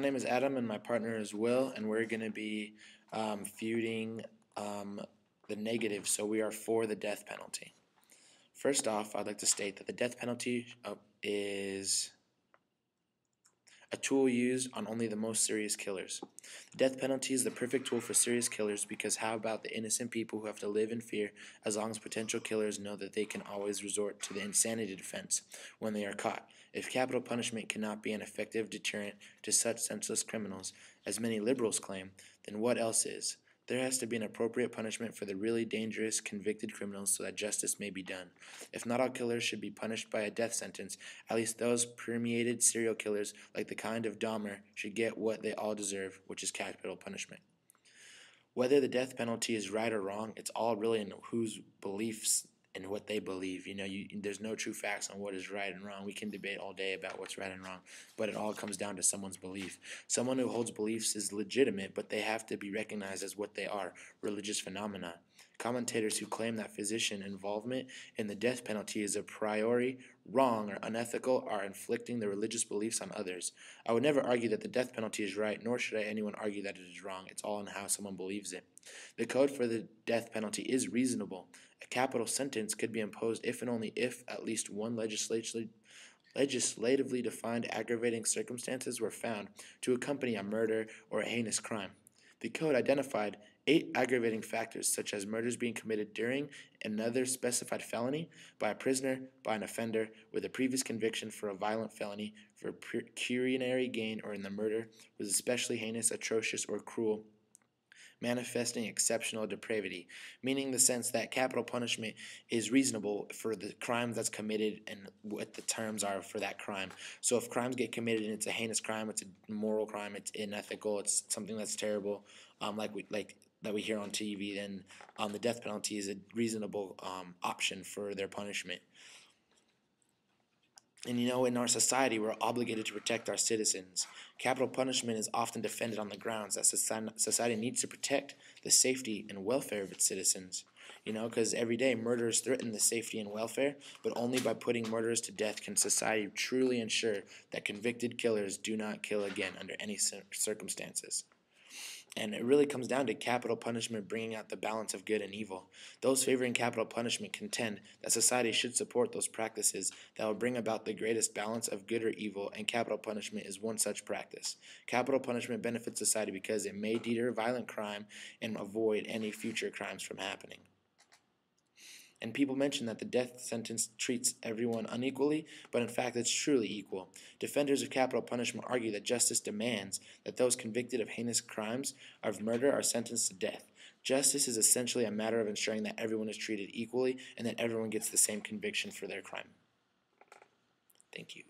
name is Adam, and my partner is Will, and we're going to be feuding the negative, so we are for the death penalty. First off, I'd like to state that the death penalty is a tool used on only the most serious killers. The death penalty is the perfect tool for serious killers because how about the innocent people who have to live in fear as long as potential killers know that they can always resort to the insanity defense when they are caught? If capital punishment cannot be an effective deterrent to such senseless criminals, as many liberals claim, then what else is? There has to be an appropriate punishment for the really dangerous convicted criminals so that justice may be done. If not all killers should be punished by a death sentence, at least those permeated serial killers like the kind of Dahmer should get what they all deserve, which is capital punishment. Whether the death penalty is right or wrong, it's all really in whose beliefs and what they believe. There's no true facts on what is right and wrong. We can debate all day about what's right and wrong, but it all comes down to someone's belief. Someone who holds beliefs is legitimate, but they have to be recognized as what they are, religious phenomena. Commentators who claim that physician involvement in the death penalty is a priori wrong or unethical are inflicting their religious beliefs on others. I would never argue that the death penalty is right, nor should anyone argue that it is wrong. It's all in how someone believes it. The code for the death penalty is reasonable. A capital sentence could be imposed if and only if at least one legislatively defined aggravating circumstances were found to accompany a murder or a heinous crime. The code identified 8 aggravating factors, such as murders being committed during another specified felony, by a prisoner, by an offender with a previous conviction for a violent felony, for pecuniary gain, or in the murder was especially heinous, atrocious, or cruel, manifesting exceptional depravity, meaning the sense that capital punishment is reasonable for the crime that's committed and what the terms are for that crime. So if crimes get committed and it's a heinous crime, it's a moral crime, it's unethical, it's something that's terrible, that we hear on TV, then the death penalty is a reasonable option for their punishment. And in our society, we're obligated to protect our citizens. Capital punishment is often defended on the grounds that society needs to protect the safety and welfare of its citizens. Because every day murderers threaten the safety and welfare, but only by putting murderers to death can society truly ensure that convicted killers do not kill again under any circumstances. And it really comes down to capital punishment bringing out the balance of good and evil. Those favoring capital punishment contend that society should support those practices that will bring about the greatest balance of good or evil, and capital punishment is one such practice. Capital punishment benefits society because it may deter violent crime and avoid any future crimes from happening. And people mention that the death sentence treats everyone unequally, but in fact it's truly equal. Defenders of capital punishment argue that justice demands that those convicted of heinous crimes of murder are sentenced to death. Justice is essentially a matter of ensuring that everyone is treated equally and that everyone gets the same conviction for their crime. Thank you.